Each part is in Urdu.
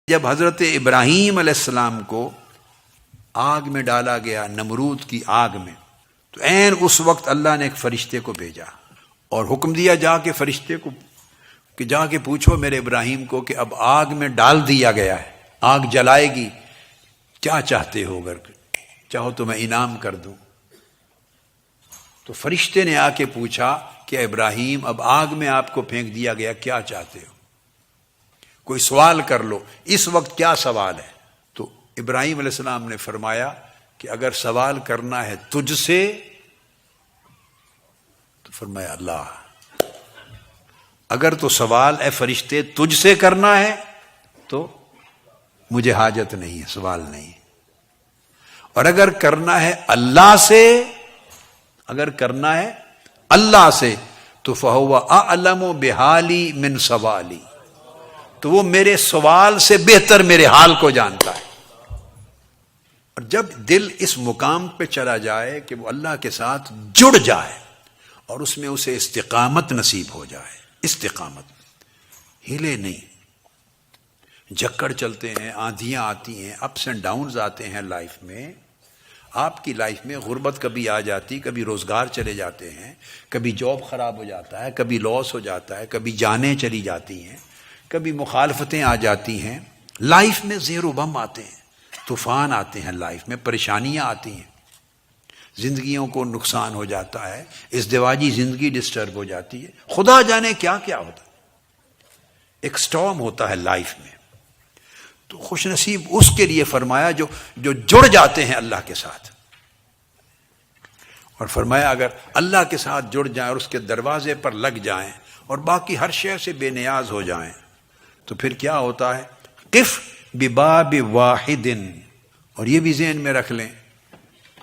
جب حضرت ابراہیم علیہ السلام کو آگ میں ڈالا گیا، نمرود کی آگ میں، تو عین اس وقت اللہ نے ایک فرشتے کو بھیجا اور حکم دیا جا کے فرشتے کو کہ جا کے پوچھو میرے ابراہیم کو کہ اب آگ میں ڈال دیا گیا ہے، آگ جلائے گی، کیا چاہتے ہو؟ اگر چاہو تو میں انعام کر دوں۔ تو فرشتے نے آ کے پوچھا کہ ابراہیم اب آگ میں آپ کو پھینک دیا گیا، کیا چاہتے ہو؟ کوئی سوال کر لو، اس وقت کیا سوال ہے؟ تو ابراہیم علیہ السلام نے فرمایا کہ اگر سوال کرنا ہے تجھ سے، تو فرمایا اللہ، اگر تو سوال اے فرشتے تجھ سے کرنا ہے تو مجھے حاجت نہیں ہے، سوال نہیں، اور اگر کرنا ہے اللہ سے، اگر کرنا ہے اللہ سے تو فہو اعلم بحالی من سوالی، تو وہ میرے سوال سے بہتر میرے حال کو جانتا ہے۔ اور جب دل اس مقام پہ چلا جائے کہ وہ اللہ کے ساتھ جڑ جائے اور اس میں اسے استقامت نصیب ہو جائے، استقامت، ہلے نہیں، جکڑ چلتے ہیں، آندھیاں آتی ہیں، اپس اینڈ ڈاؤنز آتے ہیں لائف میں، آپ کی لائف میں غربت کبھی آ جاتی، کبھی روزگار چلے جاتے ہیں، کبھی جاب خراب ہو جاتا ہے، کبھی لاس ہو جاتا ہے، کبھی جانیں چلی جاتی ہیں، کبھی مخالفتیں آ جاتی ہیں، لائف میں زیر و بم آتے ہیں، طوفان آتے ہیں، لائف میں پریشانیاں آتی ہیں، زندگیوں کو نقصان ہو جاتا ہے، ازدواجی زندگی ڈسٹرب ہو جاتی ہے، خدا جانے کیا کیا ہوتا ہے، ایک سٹارم ہوتا ہے لائف میں۔ تو خوش نصیب اس کے لیے فرمایا جو جڑ جاتے ہیں اللہ کے ساتھ، اور فرمایا اگر اللہ کے ساتھ جڑ جائیں اور اس کے دروازے پر لگ جائیں اور باقی ہر شے سے بے نیاز ہو جائیں تو پھر کیا ہوتا ہے؟ قف بباب واحد، اور یہ بھی ذہن میں رکھ لیں،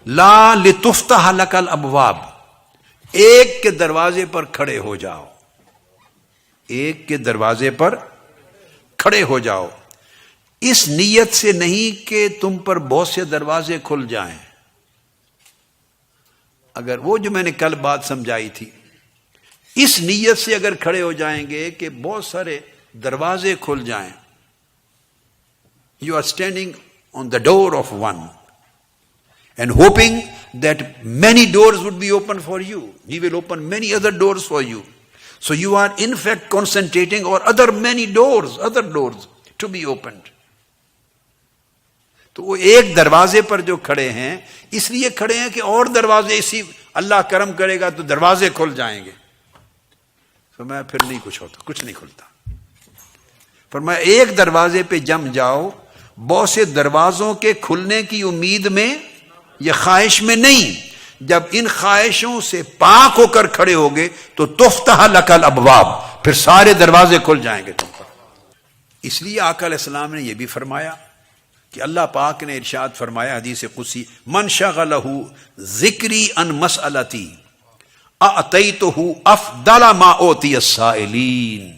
لا لتفتح لک الابواب، ایک کے دروازے پر کھڑے ہو جاؤ، ایک کے دروازے پر کھڑے ہو جاؤ، اس نیت سے نہیں کہ تم پر بہت سے دروازے کھل جائیں۔ اگر وہ جو میں نے کل بات سمجھائی تھی، اس نیت سے اگر کھڑے ہو جائیں گے کہ بہت سارے دروازے کھل جائیں، you are standing on the door of one and hoping that many doors would be open for you. He will open many other doors for you. So you are in fact concentrating on other doors to be opened. تو وہ ایک دروازے پر جو کھڑے ہیں اس لیے کھڑے ہیں کہ اور دروازے اسی اللہ کرم کرے گا تو دروازے کھل جائیں گے۔ فرمایا پھر نہیں کچھ ہوتا، کچھ نہیں کھلتا۔ فرمایا ایک دروازے پہ جم جاؤ، بہت سے دروازوں کے کھلنے کی امید میں یا خواہش میں نہیں، جب ان خواہشوں سے پاک ہو کر کھڑے ہوگے تو تفتح لک الابواب، پھر سارے دروازے کھل جائیں گے تم پر۔ اس لیے آقا علیہ السلام نے یہ بھی فرمایا کہ اللہ پاک نے ارشاد فرمایا حدیث قدسی، من شغلہ ذکری عن مسئلتی اعطیتہ افضل ما اوتی السائلین،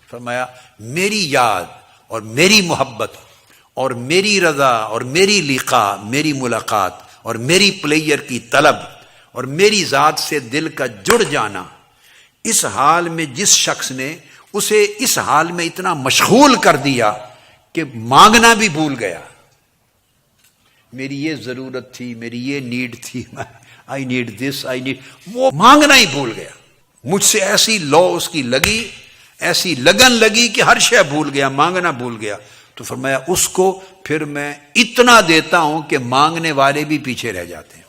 فرمایا میری یاد اور میری محبت اور میری رضا اور میری لقاء، میری ملاقات اور میری پلیئر کی طلب اور میری ذات سے دل کا جڑ جانا، اس حال میں جس شخص نے اسے اس حال میں اتنا مشغول کر دیا کہ مانگنا بھی بھول گیا، میری یہ ضرورت تھی، میری یہ نیڈ تھی، I need this, I need, وہ مانگنا ہی بھول گیا، مجھ سے ایسی لو اس کی لگی، ایسی لگن لگی کہ ہر شے بھول گیا، مانگنا بھول گیا۔ تو فرمایا اس کو پھر میں اتنا دیتا ہوں کہ مانگنے والے بھی پیچھے رہ جاتے ہیں۔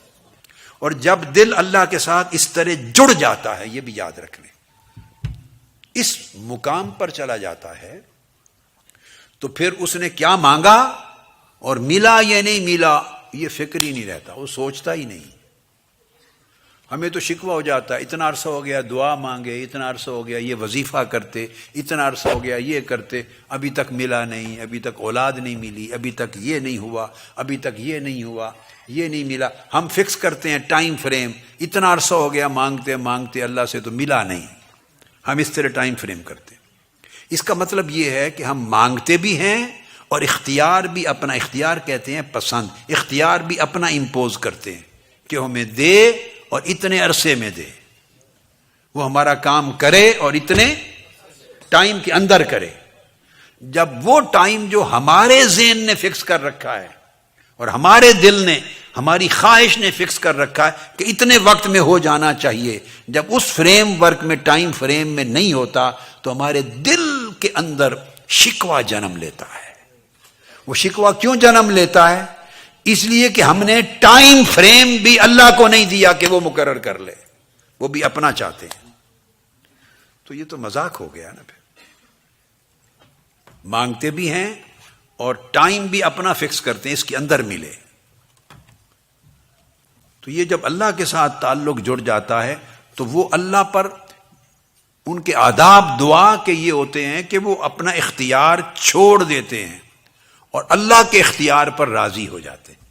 اور جب دل اللہ کے ساتھ اس طرح جڑ جاتا ہے، یہ بھی یاد رکھ لیں، اس مقام پر چلا جاتا ہے تو پھر اس نے کیا مانگا اور ملا یا نہیں ملا یہ فکر ہی نہیں رہتا، وہ سوچتا ہی نہیں۔ ہمیں تو شکوہ ہو جاتا ہے، اتنا عرصہ ہو گیا دعا مانگے، اتنا عرصہ ہو گیا یہ وظیفہ کرتے، اتنا عرصہ ہو گیا یہ کرتے، ابھی تک ملا نہیں، ابھی تک اولاد نہیں ملی، ابھی تک یہ نہیں ہوا، ابھی تک یہ نہیں ہوا، یہ نہیں ملا۔ ہم فکس کرتے ہیں ٹائم فریم، اتنا عرصہ ہو گیا مانگتے مانگتے اللہ سے تو ملا نہیں، ہم اس طرح ٹائم فریم کرتے۔ اس کا مطلب یہ ہے کہ ہم مانگتے بھی ہیں اور اختیار بھی اپنا، اختیار کہتے ہیں پسند، اختیار بھی اپنا امپوز کرتے ہیں کہ ہمیں دے اور اتنے عرصے میں دے، وہ ہمارا کام کرے اور اتنے ٹائم کے اندر کرے۔ جب وہ ٹائم جو ہمارے ذہن نے فکس کر رکھا ہے اور ہمارے دل نے، ہماری خواہش نے فکس کر رکھا ہے کہ اتنے وقت میں ہو جانا چاہیے، جب اس فریم ورک میں، ٹائم فریم میں نہیں ہوتا تو ہمارے دل کے اندر شکوہ جنم لیتا ہے۔ وہ شکوہ کیوں جنم لیتا ہے؟ اس لیے کہ ہم نے ٹائم فریم بھی اللہ کو نہیں دیا کہ وہ مقرر کر لے، وہ بھی اپنا چاہتے ہیں۔ تو یہ تو مذاق ہو گیا نا، پھر مانگتے بھی ہیں اور ٹائم بھی اپنا فکس کرتے ہیں اس کے اندر ملے۔ تو یہ جب اللہ کے ساتھ تعلق جڑ جاتا ہے تو وہ اللہ پر، ان کے آداب دعا کے یہ ہوتے ہیں کہ وہ اپنا اختیار چھوڑ دیتے ہیں اور اللہ کے اختیار پر راضی ہو جاتے ہیں۔